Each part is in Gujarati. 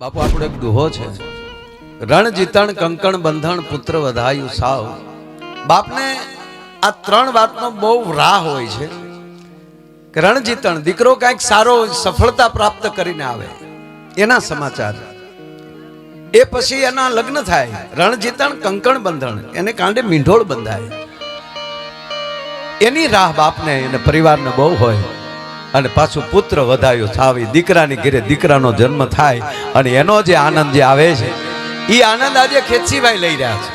બાપુ આપણો એક દુહો છે, રણ જીતણ કંકણ બંધણ પુત્ર વધાયું સાવ. બાપને આ ત્રણ વાતનો બહુ રાહ હોય છે કે રણ જીતણ દીકરો કંઈક સારો સફળતા પ્રાપ્ત કરીને આવે એના સમાચાર, એ પછી એના લગ્ન થાય. રણ જીતણ કંકણ બંધણ એને કાંડે મીંઢોળ બંધાય, એની રાહ બાપને અને પરિવારને બહુ હોય. અને પાછું પુત્ર વધાયો થાવી, દીકરાની ઘરે દીકરાનો જન્મ થાય અને એનો જે આનંદ જે આવે છે એ આનંદ આજે ખેતસીભાઈ લઈ રહ્યા છે.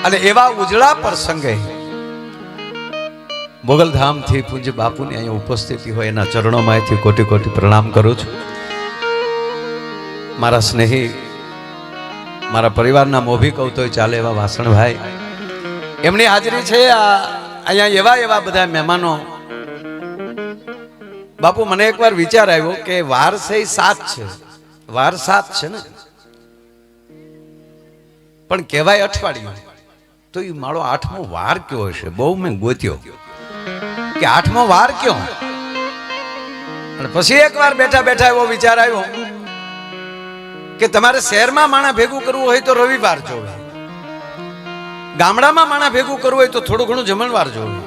અને એવા ઉજળા પ્રસંગે મોગલધામથી પૂજ્ય બાપુની અહીંયા ઉપસ્થિતિ હોય એના ચરણોમાંથી કોટી કોટી પ્રણામ કરું છું. મારા સ્નેહી, મારા પરિવારના મોભી કહું તોય ચાલે એવા વાસણભાઈ, એમની હાજરી છે. અહીંયા એવા બધા મહેમાનો. બાપુ મને એકવાર વિચાર આવ્યો કે વાર છે 7 છે, વાર 7 છે ને, પણ કહેવાય અઠવાડિયું, તો એ મારો 8મો વાર કયો હશે? બહુ મેં ગોત્યો કે 8મો વાર કયો. અને પછી એકવાર બેઠા બેઠા એવો વિચાર આવ્યો કે તમારે શહેરમાં માણા ભેગું કરવું હોય તો રવિવાર જોવે, ગામડામાં માણા ભેગું કરવું હોય તો થોડું ઘણું જમણવાર જોવે,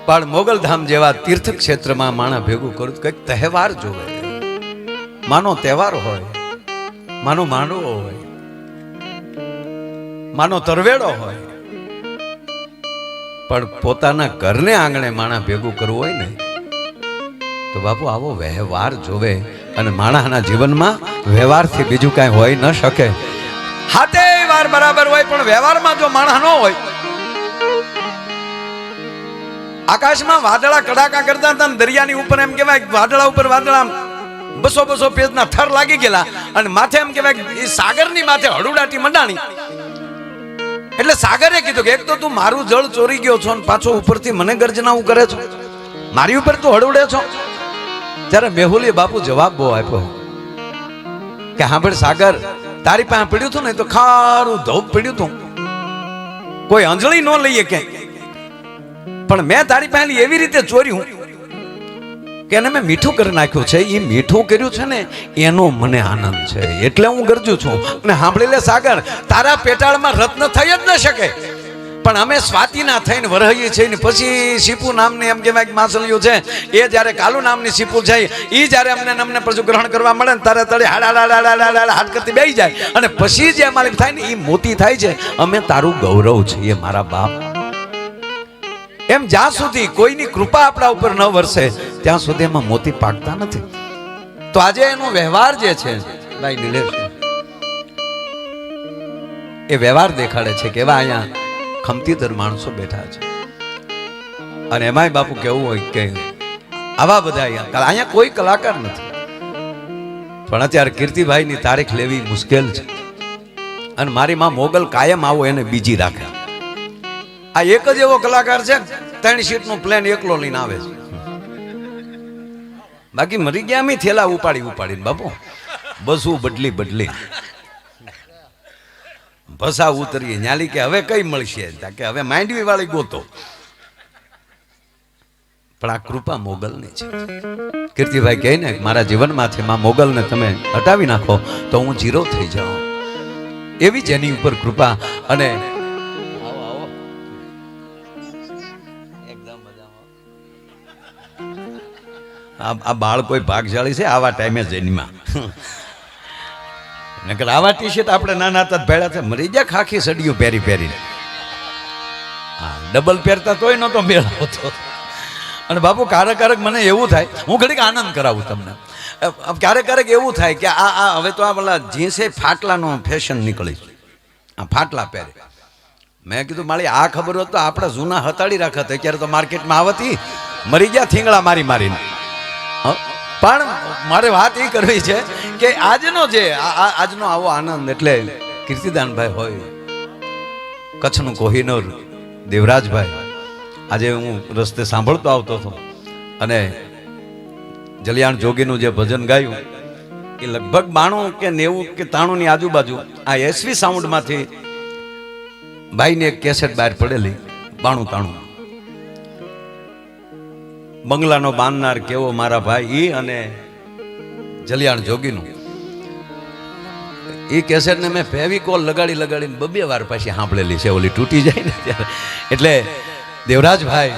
પણ મોગલધામ જેવા તીર્થ ક્ષેત્રમાં માણા ભેગું કરું તો કંઈક તહેવાર જોવે. માનો તહેવાર હોય, માનો માંડવો હોય, માનો તરવેડો હોય, પણ પોતાના ઘરને આંગણે માણા ભેગું કરવું હોય ને તો બાપુ આવો વ્યવહાર જોવે. અને માણસના જીવનમાં વ્યવહારથી બીજું કાંઈ હોય ન શકે. હાથે વાર બરાબર હોય પણ વ્યવહારમાં જો માણસ ન હોય. આકાશમાં વાદળા કડાકા કરતા હતા, દરિયાની ઉપર એમ કહેવાય વાદળા ઉપર વાદળા 200 પેજના થર લાગી ગયેલા, અને માથે એમ કહેવાય એ સાગરની માથે હડુડાટી મંડાણી. એટલે સાગરે કીધું કે એક તો તું મારું જળ ચોરી ગયો છો, પાછો ઉપરથી મને ગર્જનાવું કરે છો, મારી ઉપર તું હડુડે છો. ત્યારે મેહુલી બાપુ જવાબ બહુ આપ્યો કે સાંભળ સાગર, તારી પાસે પડ્યું હતું ને તો ખારું ધોપ પડ્યું હતું, કોઈ અંજળી ન લઈએ ક્યાંય, પણ મેં તારી પાસે એવી રીતે ચોર્યું કે એને મેં મીઠું કરી નાખ્યું છે. એ મીઠું કર્યું છે ને એનો મને આનંદ છે, એટલે હું ગરજુ છું. અને સાંભળી લે સાગર, તારા પેટાળમાં રત્ન થઈ જ ન શકે, પણ અમે સ્વાતિના થઈને વરહીએ છીએ. પછી સીપુ નામની એમ કહેવાય માછલીઓ છે, એ જ્યારે કાલુ નામની સીપુ છે, એ જ્યારે અમને પછી ગ્રહણ કરવા મળે ને તારે તળે હાથ કરતી બેસી જાય, અને પછી જે અમારી થાય ને એ મોતી થાય છે. અમે તારું ગૌરવ છીએ મારા બાપ. એમ જ્યાં સુધી કોઈની કૃપા આપણા ઉપર ન વરસે ત્યાં સુધી એમાં મોતી પાકતા નથી. તો આજે એનો વ્યવહાર જે છે ભાઈ નિલેશ, એ વ્યવહાર દેખાડે છે કે એવા અહીંયા ખમતીધર માણસો બેઠા છે. અને એમાંય બાપુ કેવું હોય કે આવા બધા અહીંયા કોઈ કલાકાર નથી, પણ અત્યારે કીર્તિભાઈની તારીખ લેવી મુશ્કેલ છે. અને મારી માં મોગલ કાયમ આવો એને બીજી રાખે. આ એક જ એવો કલાકાર છે 3 સીટનું પ્લેન એકલો લઈને આવે છે, બાકી મરી ગયા અમે થેલા ઉપાડીને બાપુ બસું બદલી ભસા ઉતરીએ ન્યાલી કે હવે કઈ મળશે, કે હવે માંડવી વાળી ગોતો. પણ આ કૃપા મોગલની છે. કીર્તિભાઈ કહે ને મારા જીવનમાંથી માં મોગલને તમે હટાવી નાખો તો હું 0 થઈ જાઉં, એવી જ એની ઉપર કૃપા. અને આ બાળ કોઈ ભાગશાળી છે આવા ટાઈમે જન્મા, નકર આવા ટી શર્ટ આપણે નાના હતા ભેળા છે મરી ગયા ખાખી સડિયું પહેરીને. હા, ડબલ પહેરતા તોય નહોતો મેળ આવતો. અને બાપુ ક્યારેક મને એવું થાય, હું ઘડીક આનંદ કરાવું તમને. ક્યારેક એવું થાય કે આ હવે તો આ પેલા જીન્સે ફાટલાનો ફેશન નીકળી, આ ફાટલા પહેરે. મેં કીધું મારી આ ખબર હોત તો આપણા જૂના હતાડી રાખત, અત્યારે તો માર્કેટમાં આવતી મરી ગયા થીંગડા મારીને. પણ મારે વાત એ કરવી છે કે આજનો આવો આનંદ, એટલે કીર્તિદાનભાઈ હોય, કચ્છનું કોહિનૂર દેવરાજભાઈ, આજે હું રસ્તે સાંભળતો આવતો હતો અને જલિયાણ જોગીનું જે ભજન ગાયું એ લગભગ 92 કે 90 કે 93 ની આજુબાજુ આ એસવી સાઉન્ડમાંથી ભાઈને એક કેસેટ બહાર પડેલી 92-93. બંગલાનો બાંધનાર કેવો મારા ભાઈ ઈ અને જલિયાણ જોગીનું એ કેસેટને મેં ફેવિકોલ લગાડીને બબે વાર પાછી સાંભળેલી છે, ઓલી તૂટી જાય ને ત્યારે. એટલે દેવરાજભાઈ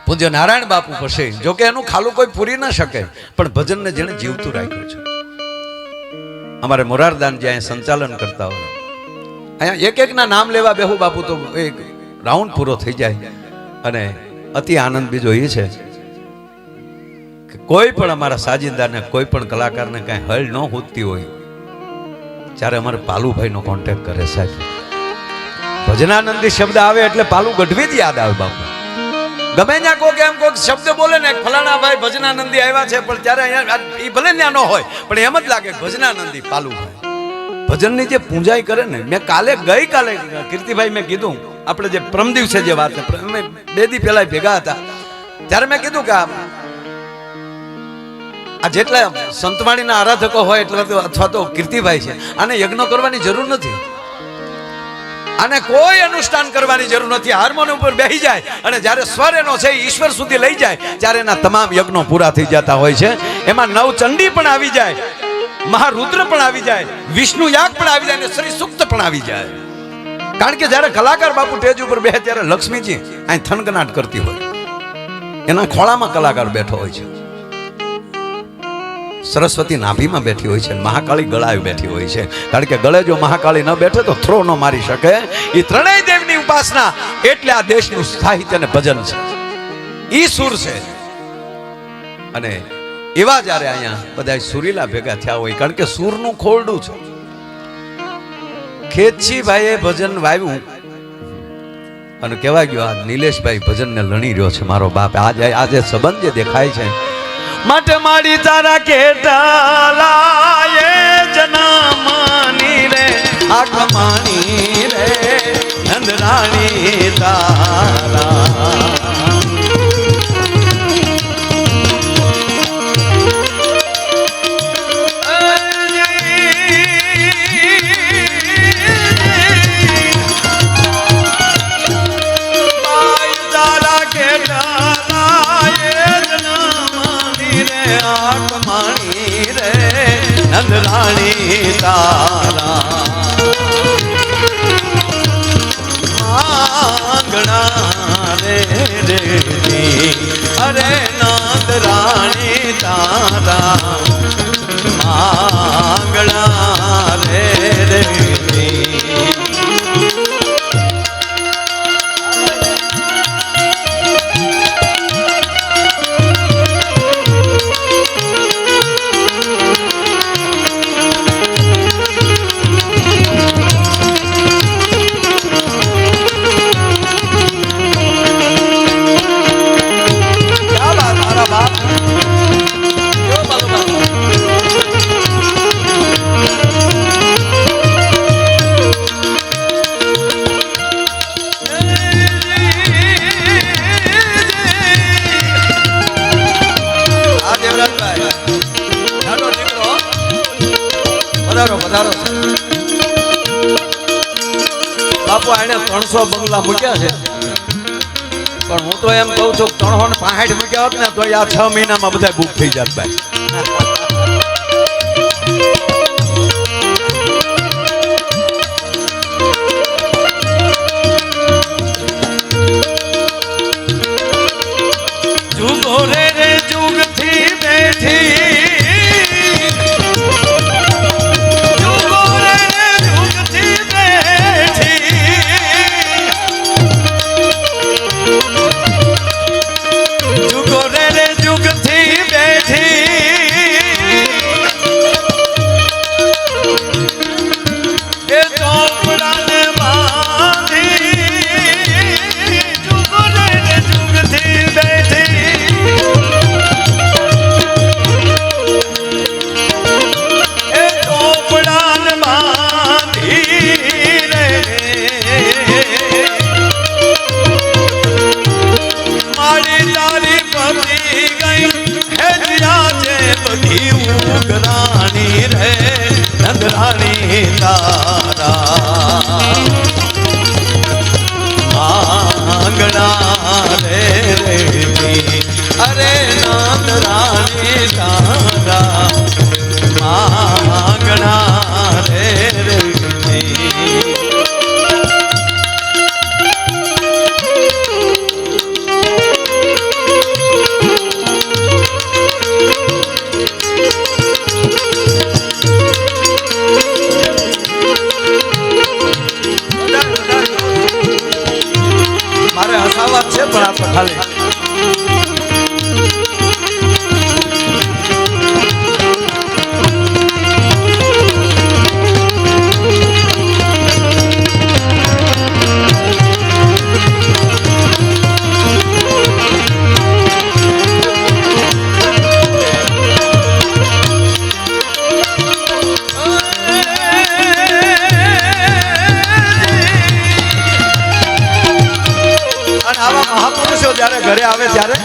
પૂજ્ય નારાયણ બાપુ પછી જોકે એનું ખાલું કોઈ પૂરી ના શકે, પણ ભજનને જેણે જીવતું રાખ્યું છે. અમારે મોરારદાન જ્યાં સંચાલન કરતા હોય અહીંયા એક એકના નામ લેવા બેહું બાપુ તો એક રાઉન્ડ પૂરો થઈ જાય. અને અતિ આનંદ બીજો એ છે કે કોઈ પણ અમારા સાજિંદાને કોઈ પણ કલાકારને કાંઈ હળ ન હોતી હોય ત્યારે અમારે પાલુભાઈનો કોન્ટેક્ટ કરે સાહેબ. ભજનાનંદી શબ્દ આવે એટલે પાલુ ગઢવી જ યાદ આવે બાપુ. ગમે ત્યાં કોક એમ કોક શબ્દ બોલે ને ફલાણા ભાઈ ભજનાનંદી આવ્યા છે, પણ ત્યારે અહીંયા એ ભલે ત્યાં ન હોય પણ એમ જ લાગે ભજનાનંદી પાલુભાઈ. ભજનની જે પૂજાઈ કરે ને, મેં ગઈકાલે કીર્તિભાઈ મેં કીધું આપણે જે પ્રમ દિવસે જે વાત અમે 2 દી પહેલા ભેગા હતા ત્યારે મેં કીધું કે આ જેટલા સંતવાણીના આરાધકો હોય એટલે અથવા તો કીર્તિભાઈ છે, આને યજ્ઞ કરવાની જરૂર નથી, આને કોઈ અનુષ્ઠાન કરવાની જરૂર નથી. હાર્મોનિયમ ઉપર બેસી જાય અને જ્યારે સ્વર એનો છે ઈશ્વર સુધી લઈ જાય ત્યારે એના તમામ યજ્ઞો પૂરા થઈ જતા હોય છે. એમાં નવચંડી પણ આવી જાય, મહારુદ્ર પણ આવી જાય, વિષ્ણુ યાગ પણ આવી જાય અને શ્રી સુક્ત પણ આવી જાય. કારણ કે જ્યારે કલાકાર બાપુ સ્ટેજ ઉપર બેસે ત્યારે લક્ષ્મીજી અહીં થનગનાટ કરતી હોય, એના ખોળામાં કલાકાર બેઠો હોય છે, સરસ્વતી નાભીમાં બેઠી હોય છે, મહાકાળી ગળાએ બેઠી હોય છે. કારણ કે ગળે જો મહાકાળી ન બેઠે તો થ્રો ન મારી શકે. એ ત્રણેય દેવની ઉપાસના એટલે આ દેશનું સાહિત્ય અને ભજન છે, ઈ સુર છે. અને એવા જ્યારે અહીંયા બધા સુરીલા ભેગા થયા હોય, કારણ કે સુરનું ખોરડું છે. ખેતજીભાઈએ ભજન વાવ્યું અને કહેવાય ગયો આ નિલેશભાઈ ભજનને લણી રહ્યો છે મારો બાપ. આજે સંબંધ જે દેખાય છે, મટ માડી તારા કેટાલાએ જનામાની રે આકમાની રે નંદરાણી તારા. આકમાણી રે નંદરાણી તારા આંગણા રે અરે નંદરાણી તારા આંગણા રે બાપુ એને 300 બંગલા મૂક્યા છે, પણ હું તો એમ કહું છું 365 મૂક્યા હોત ને તો આ 6 મહિનામાં બધા બુક થઈ જાત ભાઈ. જુગો રે જુગથી બેઠી નંદરાણી તારા આંગણા રે અરે નંદ રાણી તારા માંગણા રે મારે હસાવા છે પણ આ તો ખાલી આવા મહાપુરુષો જ્યારે ઘરે આવે ત્યારે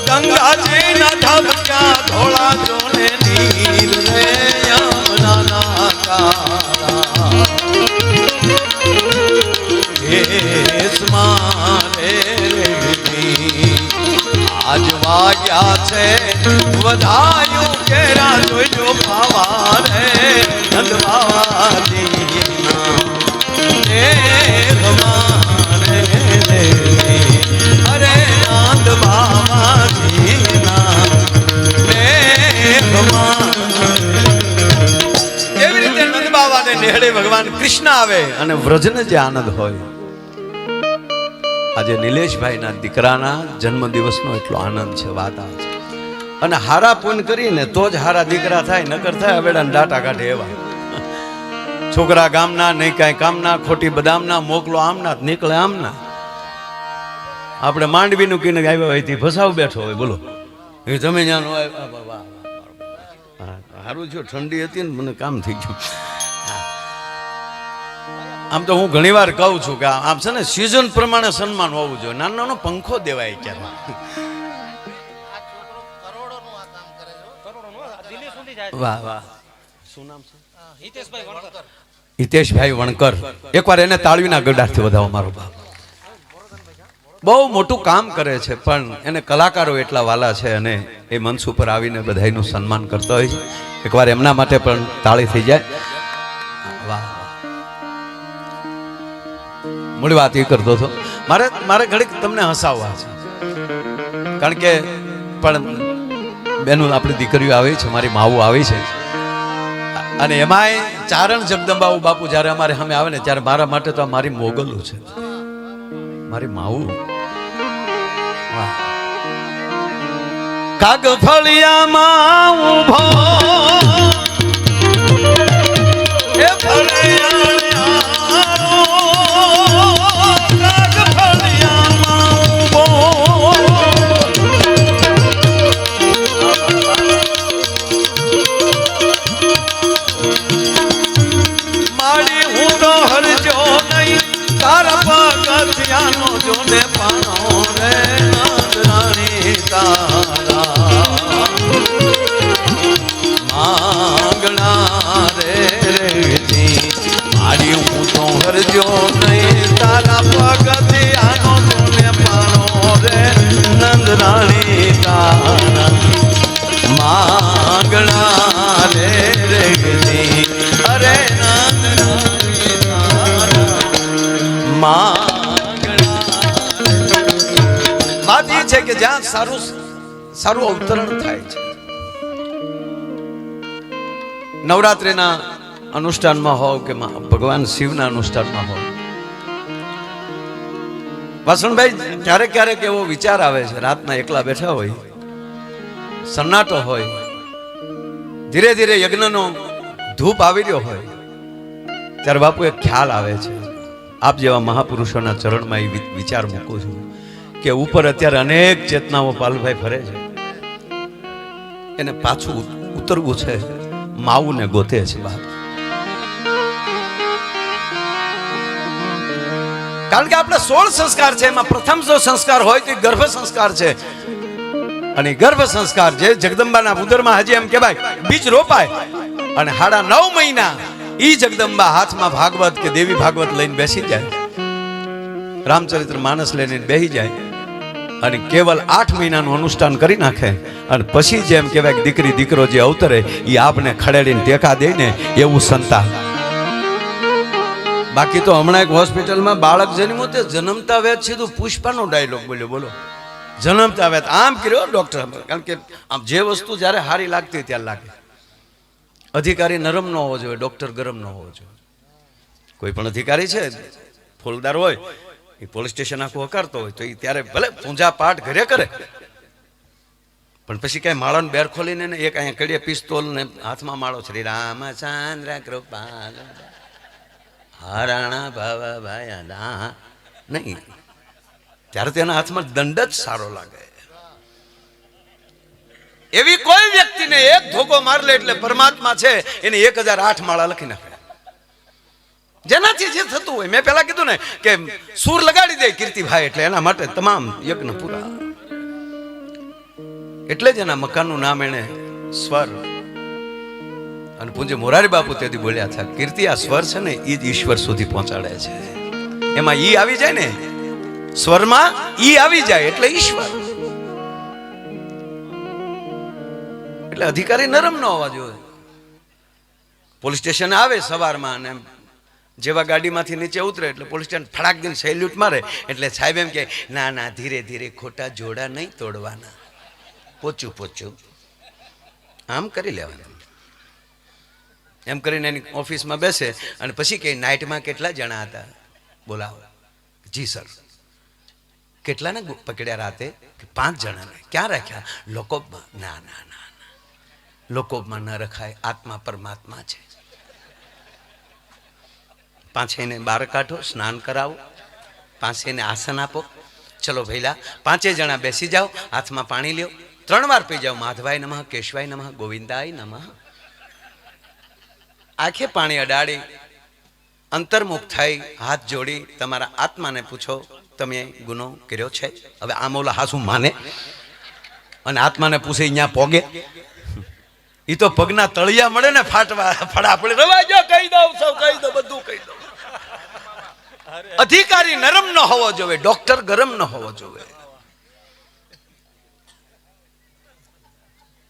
ગંગાજી ના ધાબક્યા ધોળા જોને નીર રે યમુના ના કારા કેસ મારે આજ વાગ્યા છે વધાયું કેરા જોજો પાવા રે નંદ બાવાજી હે રમારે અરે નંદ બાવાજી એવી રીતે નંદ બાવાને નેહડે ભગવાન કૃષ્ણ આવે અને વ્રજને જે આનંદ હોય આજે નિલેશભાઈના દીકરાના જન્મદિવસનો એટલો આનંદ છે વાત આ છે અને હારા પૂન કરીને તો જ હારા દીકરા થાય નકર થાય હવેડા ડાટા કાઢે એવા છોકરા ગામના નહીં કાંઈ કામના ખોટી બદામના મોકલો આમના નીકળે આમના આપણે માંડવીનું કીને આવ્યા હોય થી ફસાવ બેઠો હોય બોલો એ તમે જાણો સારું છે ઠંડી હતી ને મને કામ થઈ ગયું આમ તો હું ઘણી વાર કહું છું કે આમ છે ને સિઝન પ્રમાણે સન્માન હોવું જોઈએ નાનો નાનો પંખો દેવાય ક્યારે વાહ વાહ શું નામ છે હિતેશભાઈ વણકર એકવાર એને તાળવીના ગડારથી વધાવો મારો બાપ બહુ મોટું કામ કરે છે પણ એને કલાકારો એટલા વાલા છે અને એ મંચ ઉપર આવીને બધાનું સન્માન કરતો હોય છે એકવાર એમના માટે પણ તાળી થઈ જાય વાહ મૂળ વાત એ કરતો હતો મારે ઘડીક તમને હસાવવા છે કારણ કે પણ બેનું આપણી દીકરીઓ આવી છે મારી માવું આવી છે અને એમાંય ચારણ જગદંબાઉ બાપુ જ્યારે અમારે સામે આવે ને ત્યારે મારા માટે તો મારી મોગલું છે મારી માવું કાગ ફળિયામાં ઊભો એ મારી હું તો હરજો નહીં તારા પગથિયાનો જોને પાનો રે નંદ રાણી તારા માંગણા રે મારી હું તો હરજો નહીં તારા પગથિયાનો જોને પાનો રે નંદ રાણી તારા માંગણા રે અરે નંદ રાણી તારા વાત એ છે કે જ્યાં સારું અવતરણ થાય છે નવરાત્રિના અનુષ્ઠાનમાં હોવ કે ભગવાન શિવના અનુષ્ઠાનમાં હોવ વાસણભાઈ ક્યારેક ક્યારેક એવો વિચાર આવે છે રાતના એકલા બેઠા હોય સન્નાટો હોય ધીરે ધીરે યજ્ઞનો ધૂપ આવી રહ્યો હોય ત્યારે બાપુ એક ખ્યાલ આવે છે. આપ જેવા મહાપુરુષોના ચરણમાં એ વિચાર મૂકું છું કે ઉપર અત્યારે અનેક ચેતનાઓ પાલભાઈ ફરે છે, એને પાછું ઉતરવું છે, માવું ને ગોતે છે બાપ. કારણ કે આપણે 16 સંસ્કાર છે, એમાં પ્રથમ જો સંસ્કાર હોય તો ગર્ભ સંસ્કાર છે. અને ગર્ભ સંસ્કાર જે જગદંબાના ઉદરમાં હજી એમ કહેવાય બીજ રોપાય અને 9.5 મહિના ઈ જગદંબા હાથમાં ભાગવત કે દેવી ભાગવત લઈને બેસી જાય, રામચરિત્ર માનસ લઈને બેસી જાય અને કેવલ 8 મહિનાનું અનુષ્ઠાન કરી નાખે અને પછી જેમ કહેવાય દીકરી દીકરો જે અવતરે એ આપને ખડેડીને ટેકા દે ને એવું સંતાન. બાકી તો હમણાં એક હોસ્પિટલમાં બાળક જન્મ્યું તે જન્મતા વેત સીધું પુષ્પાનો ડાયલોગ બોલ્યો. બોલો, જન્મતા વેત આમ કર્યો ડોક્ટર. કારણ કે આમ જે વસ્તુ જ્યારે સારી લાગતી ત્યારે લાગે. અધિકારી નરમ ન હોવો જોઈએ, ડોક્ટર ગરમ ન હોવો જોઈએ. કોઈ પણ અધિકારી છે ફોલદાર હોય એ પોલીસ સ્ટેશન આખું હકારતો હોય તો એ ત્યારે ભલે પૂંજા પાઠ ઘરે કરે પણ પછી કઈ માળાને બેર ખોલીને એક અહીંયા કડીએ પિસ્તોલ ને હાથમાં માળો શ્રી રામચંદ્ર કૃપાલ હારાણા ભાવા ભાયા નહીં, ત્યારે તેના હાથમાં દંડ જ સારો લાગે. એવી કોઈ વ્યક્તિને એક ધોકો મારલે એટલે પરમાત્મા છે એને 1008 માળા લખી નાખે. જેનાથી જે થતું હોય, મેં પેલા કીધું ને કે સૂર લગાડી દે કીર્તિભાઈ એટલે એના માટે તમામ યજ્ઞ પૂરા. એટલે જ એના મકાનનું નામ એને સ્વર. અને પૂજ્ય મોરારી બાપુ તેથી બોલ્યા હતા કીર્તિ આ સ્વર છે ને એ જ ઈશ્વર સુધી પહોંચાડે છે. એમાં ઈ આવી જાય ને, સ્વરમાં ઈ આવી જાય એટલે ઈશ્વર. એટલે અધિકારી નરમ ન હોવા જોઈએ. પોલીસ સ્ટેશન આવે સવારમાં અને જેવા ગાડીમાંથી નીચે ઉતરે એટલે પોલીસ સ્ટેશન ફડાક દઈને સેલ્યુટ મારે એટલે સાહેબ એમ કે ના ના ધીરે ધીરે ખોટા જોડા નહીં તોડવાના, પોચું પોચું આમ કરી લેવાનું. એમ કરીને એની ઓફિસમાં બેસે અને પછી કે નાઇટમાં કેટલા જણા હતા બોલાવો. જી સર. કેટલાને પકડ્યા રાતે? 5 જણાને. ક્યાં રાખ્યા? લોકોબમાં. ના ના ના લોકોબમાં ન રખાય, આત્મા પરમાત્મા છે. 5 બહાર કાઢો, સ્નાન કરાવો, 5 આસન આપો. ચલો ભૈલા 5 જણા બેસી જાઓ, હાથમાં પાણી લ્યો, 3 વાર પી જાઓ. માધવાય નમઃ, કેશવાય નમઃ, ગોવિંદાય નમઃ. આંખે પાણી અડાડી અંતર્મુખ થઈ હાથ જોડી તમારા આત્માને પૂછો તમે ગુનો કર્યો છે? હવે આમોલા હાસુ માને અને આત્માને પૂછે અહીંયા પોગે. એ તો પગના તળિયા મળે ને ફાટવા ફડા પડે. રવાજો કહી દઉં, સૌ કહી દો, બધું કહી દો. અધિકારી નરમ ન હોવો જોઈએ, ડોક્ટર ગરમ ન હોવો જોઈએ.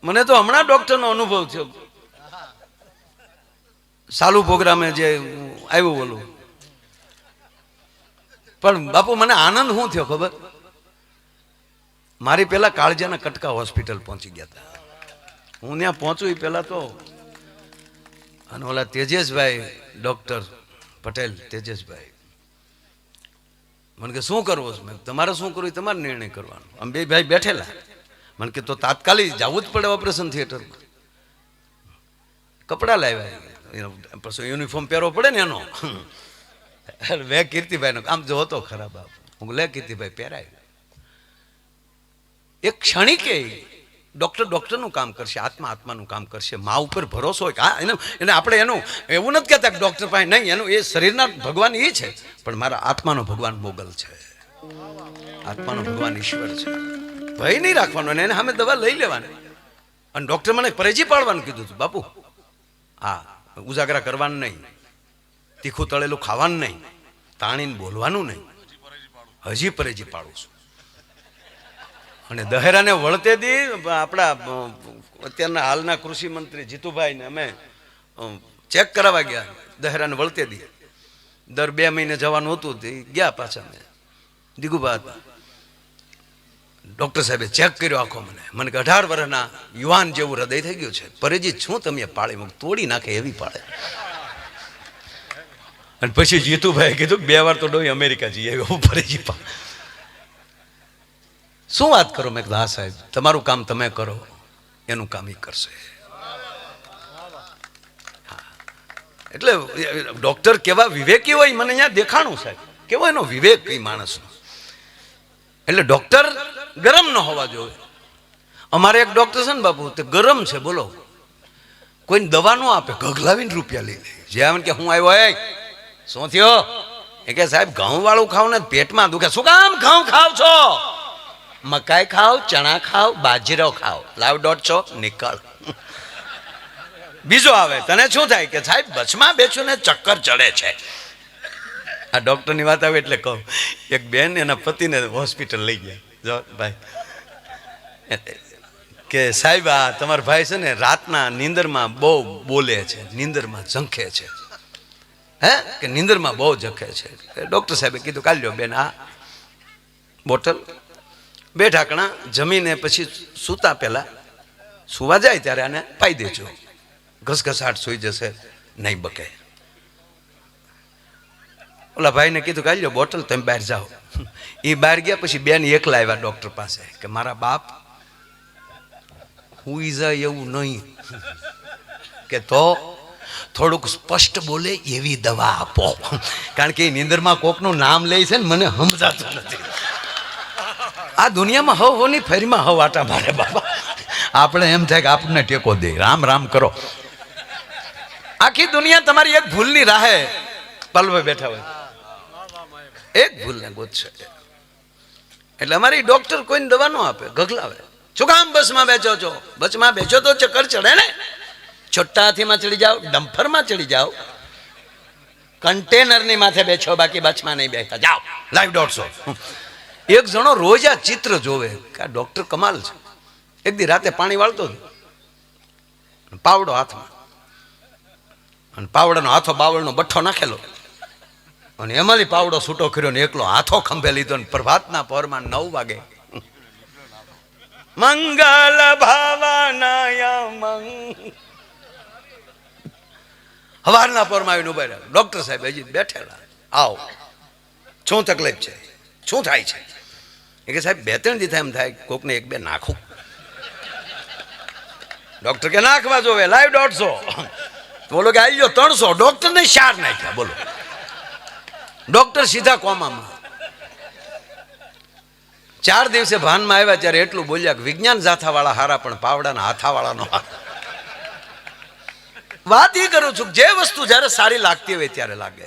મને તો હમણાં ડોક્ટરનો અનુભવ થયો. સાલુ પ્રોગ્રામે જે આવ્યું બોલું, પણ બાપુ મને આનંદ શું થયો ખબર? મારી પેલા કાળજાના કટકા હોસ્પિટલ પહોંચી ગયા હતા. હું ત્યાં પહોંચું એ પેલા તો અને ઓલા તેજસભાઈ ડોક્ટર પટેલ તેજસભાઈ મને કે શું કરવો છે? મેં તમારે શું કરવું તમારે નિર્ણય કરવાનો. આમ બે ભાઈ બેઠેલા. મને કે તો તાત્કાલિક જવું જ પડે ઓપરેશન થિયેટરમાં. કપડા લાવ્યા, પછી યુનિફોર્મ પહેરવો પડે ને એનો. લે કીર્તિભાઈ આમ જો હતો ખરાબ બાપ. હું લે કીર્તિભાઈ પહેરાય. એક ક્ષણિકે ડોક્ટરનું કામ કરશે, આત્મા આત્માનું કામ કરશે. મા ઉપર ભરોસો હોય. હા એને આપણે એનું એવું નથી કહેતા કે ડોક્ટર પાસે નહીં, એનું એ શરીરના ભગવાન એ છે પણ મારા આત્માનો ભગવાન મોગલ છે, આત્માનો ભગવાન ઈશ્વર છે. ભય નહીં રાખવાનો અને એને સામે દવા લઈ લેવાની. અને ડોક્ટર મને પરેજી પાડવાનું કીધું હતું બાપુ. હા, ઉજાગરા કરવાનું નહીં, તીખું તળેલું ખાવાનું નહીં, તાણીને બોલવાનું નહીં. હજી પરેજી પાડું છું. અને દહેરાને વળતે દી આપણા અત્યારના હાલના કૃષિ મંત્રી જીતુભાઈને અમે ચેક કરાવવા ગયા. દહેરાને વળતે દી દર 2 મહિને જવાનું હતું તે ગયા પાછા. મેં દીગુબા ડોક્ટર સાહેબે ચેક કર્યો આખો. મને કે 18 વર્ષના યુવાન જેવું હૃદય થઈ ગયું છે. પરેજી શું તમે પાળી મૂક તોડી નાખે એવી પાડે. અને પછી જીતુભાઈ કીધું 2 વાર તો ડોઈ અમેરિકા જઈએ એવું પરેજી પા. શું વાત કરો? મેં કીધું હા સાહેબ, તમારું કામ તમે કરો, એનું કામ એ કરશે. એટલે ડોક્ટર કેવા વિવેકી હોય મને અહીંયા દેખાણું સાહેબ, કેવો એનો વિવેક એ માણસનો. એટલે ડોક્ટર ગરમ ન હોવા જોઈએ. અમારે એક ડોક્ટર છે ને બાપુ, તે ગરમ છે બોલો, કોઈને દવા ન આપે, ગગલાવીને રૂપિયા લઈ લે. જે આવે કે હું આવ્યો, શું થયો? એ કે સાહેબ ઘઉં વાળું ખાવ ને પેટમાં દુખે. શું કામ ઘઉં ખાવ છો? મકાઈ ખાવ, ચણા ખાવ, બાજરો ખાવ. લાવ 150 નીકળ. બીજો આવે, તને શું થાય? કે સાહેબ બસમાં બેઠું ને ચક્કર ચડે છે. આ ડોક્ટરની વાત આવે એટલે કહું, એક બેન એના પતિને હોસ્પિટલ લઈ ગયા. જો ભાઈ કે સાહેબ આ તમારા ભાઈ છે ને રાતના નીંદરમાં બહુ બોલે છે, નીંદરમાં ઝંખે છે. હે કે નીંદરમાં બહુ ઝંખે છે. ડોક્ટર સાહેબે કીધું કાઢ્યો બેન આ બોટલ, 2 ઢાંકણા જમીને પછી સૂતા પહેલા સુવા જાય ત્યારે આને પાઈ દેજો, ઘસઘસાટ સુઈ જશે, નહીં બકે. ઓલા ભાઈને કીધું કાઢ્યો બોટલ, તમે બહાર જાઓ. એ બહાર ગયા પછી બેન એકલા આવ્યા ડોક્ટર પાસે કે મારા બાપ હુઈ જાય એવું નહીં, કે તો થોડુંક સ્પષ્ટ બોલે એવી દવા આપો, કારણ કે નીંદરમાં કોકનું નામ લે છે ને મને સમજાતું નથી. આ દુનિયામાં હોની ફેરીમાં આટા મારે બાબા. આપણે એમ થાય કે આપણને ટેકો દે, રામ રામ કરો. આખી દુનિયા તમારી એક ભૂલની રાહે પલવે બેઠા હોય, એક ભૂલને ગોતશે. એટલે અમારી ડોક્ટર કોઈને દવા ન આપે, ગગલાવે. શું કામ બસમાં બેચો છો? બસમાં બેચો તો ચક્કર ચડે ને. છોટા હાથીમાં ચડી જાઓ, ડમ્ફરમાં ચડી જાઓ, કન્ટેનરની માથે બેઠો, બાકી બસમાં નહીં બેઠા. જાઓ લાઈવ 150. એક જણો રોજ આ ચિત્ર જોવે કે આ ડોક્ટર કમાલ છે. એક દી રાતે પાણી વાળતો હતો, પાવડો હાથમાં, અને પાવડાનો હાથો બાવળનો બઠ્ઠો નાખેલો, અને એમાંથી પાવડો છૂટો કર્યો ને એકલો હાથો ખંભે લીધો. ને પ્રભાતના પહોરમાં 9 વાગે મંગલ ભાવનાય હવારના પહોરમાં આવીને ઉભા રહ્યા. ડોક્ટર સાહેબ હજી બેઠેલા. આવો, શું તકલીફ છે, શું થાય છે? એ કે સાહેબ 2-3 દી એમ થાય કોકને 1-2 નાખું. ડોક્ટર કે નાખવા જોવે, લાઈવ 150. બોલો કે આવી ગયો 300. ડોક્ટર ને 4 નાખ્યા. બોલો, ડોક્ટર સીધા કોમામાં. 4 દિવસે ભાનમાં આવ્યા ત્યારે એટલું બોલ્યા કે વિજ્ઞાન જાથા વાળા હારા પણ પાવડાના હાથા વાળાનો. વાત એ કરું છું, જે વસ્તુ જયારે સારી લાગતી હોય ત્યારે લાગે.